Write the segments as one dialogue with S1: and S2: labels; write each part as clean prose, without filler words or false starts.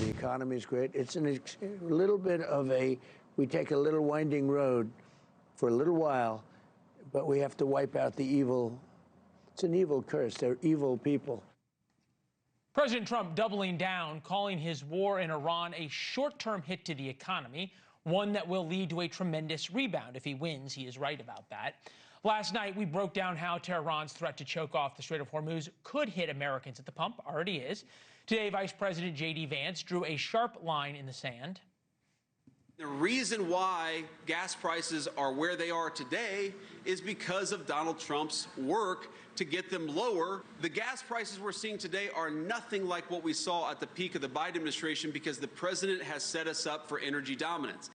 S1: The economy is great. It's a little bit of we take a little winding road for a little while, but we have to wipe out the evil. It's an evil curse. They're evil people.
S2: President Trump doubling down, calling his war in Iran a short-term hit to the economy, one that will lead to a tremendous rebound. If he wins, he is right about that. Last night, we broke down how Tehran's threat to choke off the Strait of Hormuz could hit Americans at the pump, already is. Today, Vice President J.D. Vance drew a sharp line in the sand.
S3: The reason why gas prices are where they are today is because of Donald Trump's work to get them lower. The gas prices we're seeing today are nothing like what we saw at the peak of the Biden administration because the president has set us up for energy dominance.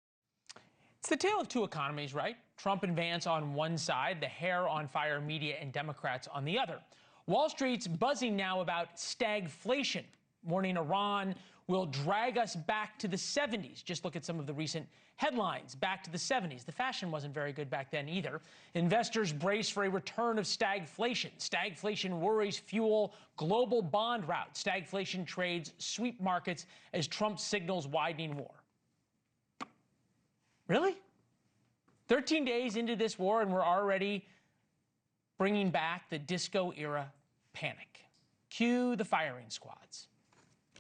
S2: It's the tale of two economies, right? Trump and Vance on one side, the hair-on-fire media and Democrats on the other. Wall Street's buzzing now about stagflation, warning Iran will drag us back to the 70s. Just look at some of the recent headlines. Back to the 70s. The fashion wasn't very good back then either. Investors brace for a return of stagflation. Stagflation worries fuel global bond rout. Stagflation trades sweep markets as Trump signals widening war. Really? 13 days into this war and we're already bringing back the disco-era panic. Cue the firing squads.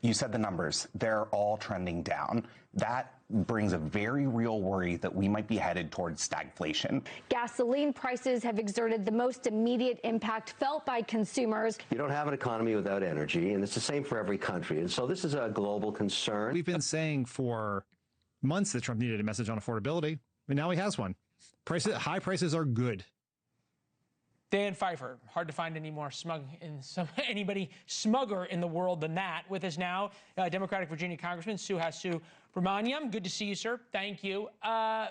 S4: You said the numbers. They're all trending down. That brings a very real worry that we might be headed towards stagflation.
S5: Gasoline prices have exerted the most immediate impact felt by consumers.
S6: You don't have an economy without energy, and it's the same for every country. And so this is a global concern.
S7: We've been saying for months that Trump needed a message on affordability, and now he has one. High prices are good.
S2: Dan Pfeiffer, hard to find anybody smugger in the world than that. With us now, Democratic Virginia Congressman Suhas Subramanyam. Good to see you, sir. Thank you. I'm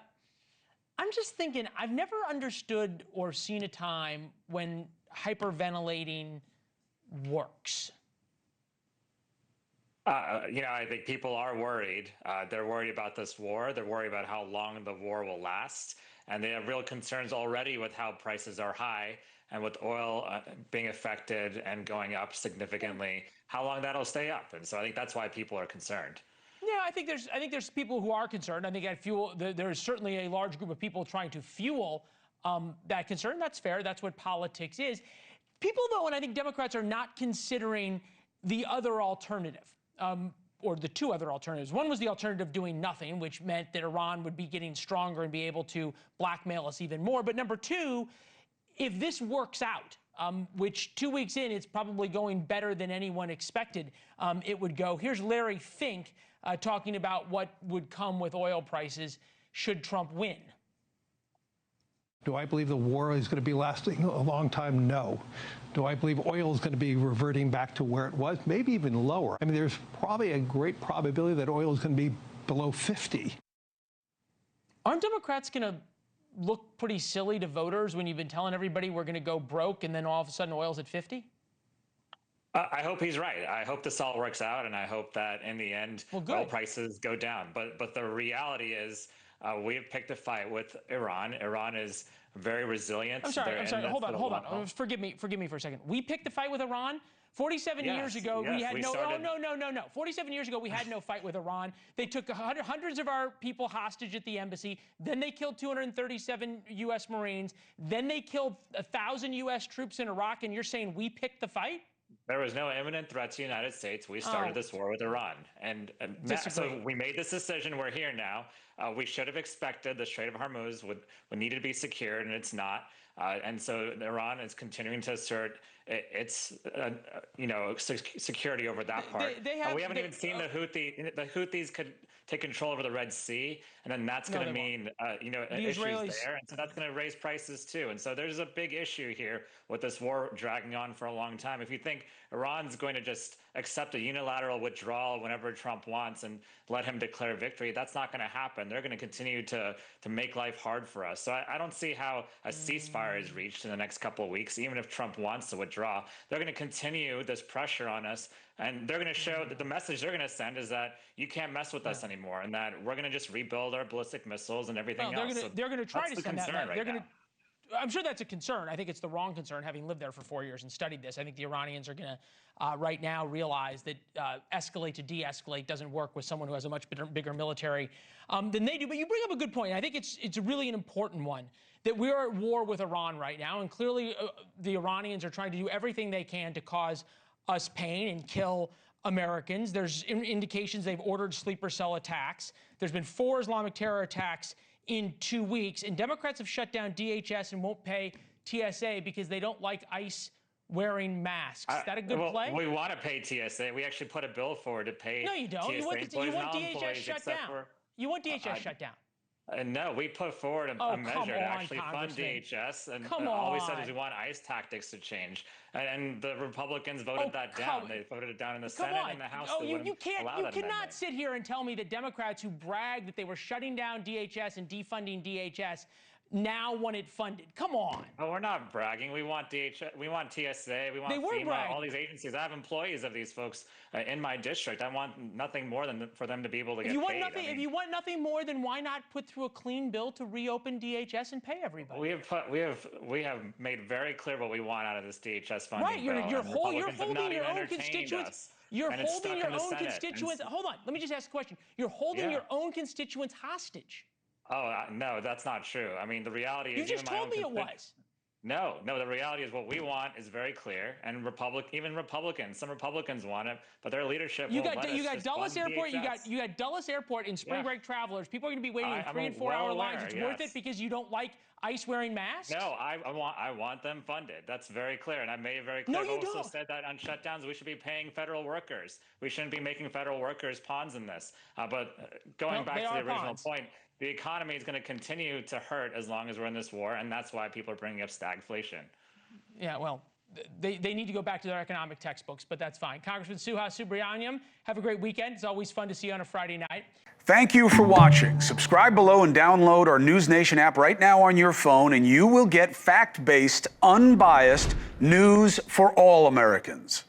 S2: just thinking, I've never understood or seen a time when hyperventilating works.
S8: I think people are worried. They're worried about this war. They're worried about how long the war will last. And they have real concerns already with how prices are high and with oil being affected and going up significantly, how long that'll stay up. And so I think that's why people are concerned.
S2: Yeah, I think there's people who are concerned. I think there's certainly a large group of people trying to fuel that concern. That's fair. That's what politics is. People, though, and I think Democrats are not considering the other alternative. Or the two other alternatives. One was the alternative doing nothing, which meant that Iran would be getting stronger and be able to blackmail us even more. But number two, if this works out, which 2 weeks in, it's probably going better than anyone expected it would go. Here's Larry Fink talking about what would come with oil prices should Trump win.
S9: Do I believe the war is going to be lasting a long time? No. Do I believe oil is going to be reverting back to where it was? Maybe even lower. I mean, there's probably a great probability that oil is going to be below 50.
S2: Aren't Democrats going to look pretty silly to voters when you've been telling everybody we're going to go broke and then all of a sudden oil's at 50?
S8: I hope he's right. I hope this all works out, and I hope that in the end, oil prices go down. But the reality is, we have picked a fight with Iran. Iran is very resilient.
S2: I'm sorry. Hold on. Forgive me for a second. We picked the fight with Iran. 47 years ago, we had no. 47 years ago, we had no fight with Iran. They took hundreds of our people hostage at the embassy. Then they killed 237 U.S. Marines. Then they killed 1,000 U.S. troops in Iraq. And you're saying we picked the fight?
S8: There was no imminent threat to the United States. We started this war with Iran. And so we made this decision. We're here now. We should have expected the Strait of Hormuz would need to be secured, and it's not. And so Iran is continuing to assert its, security over that part. We haven't even seen the Houthis could take control over the Red Sea, and then that's going to mean, issues there, and so that's going to raise prices too. And so there's a big issue here with this war dragging on for a long time. If you think Iran's going to just accept a unilateral withdrawal whenever Trump wants and let him declare victory, that's not going to happen. They're going to continue to make life hard for us. So I don't see how a ceasefire is reached in the next couple of weeks, even if Trump wants to withdraw. They're going to continue this pressure on us, and they're going to show that the message they're going to send is that you can't mess with us anymore, and that we're going to just rebuild our ballistic missiles and everything else.
S2: They're going to try to send that. I'm sure that's a concern. I think it's the wrong concern, having lived there for 4 years and studied this. I think the Iranians are going to right now realize that escalate to de-escalate doesn't work with someone who has a much bigger military than they do. But you bring up a good point. I think it's really an important one, that we are at war with Iran right now, and clearly the Iranians are trying to do everything they can to cause us pain and kill Americans. There's indications they've ordered sleeper cell attacks. There's been 4 Islamic terror attacks in 2 weeks, and Democrats have shut down DHS and won't pay TSA because they don't like ICE wearing masks. Is that a good play?
S8: We want to pay TSA. We actually put a bill forward to pay.
S2: No, you don't.
S8: TSA
S2: You want DHS shut down. You want DHS shut down.
S8: No, we put forward a measure to actually fund DHS, and all we said is we want ICE tactics to change. And the Republicans voted that down. They voted it down in the Senate and the House.
S2: You cannot sit here and tell me that Democrats who bragged that they were shutting down DHS and defunding DHS now want it funded. Come on.
S8: Oh, we're not bragging. We want DHS, we want TSA, we want FEMA, all these agencies. I have employees of these folks in my district. I want nothing more than for them to be able to get paid.
S2: If you want nothing more, then why not put through a clean bill to reopen DHS and pay everybody?
S8: We have made very clear what we want out of this DHS funding bill.
S2: Right, you're holding your own constituents. You're holding your own constituents. Hold on, let me just ask a question. You're holding your own constituents hostage.
S8: Oh, no, that's not true. I mean, the reality is...
S2: You just told me it was.
S8: No, the reality is what we want is very clear, and even Republicans, some Republicans want it, but their leadership
S2: you got Dulles Airport. You got Dulles Airport in spring break travelers. People are going to be waiting in 3 and 4 hour lines. It's worth it because you don't like ICE wearing masks?
S8: No, I want them funded. That's very clear, and I made it very clear.
S2: No, you
S8: also said that on shutdowns we should be paying federal workers. We shouldn't be making federal workers pawns in this. But going back to the original point, the economy is going to continue to hurt as long as we're in this war, and that's why people are bringing up stagflation.
S2: Yeah, well, they need to go back to their economic textbooks, but that's fine. Congressman Suhas Subramanyam, have a great weekend. It's always fun to see you on a Friday night.
S10: Thank you for watching. Subscribe below and download our NewsNation app right now on your phone, and you will get fact-based, unbiased news for all Americans.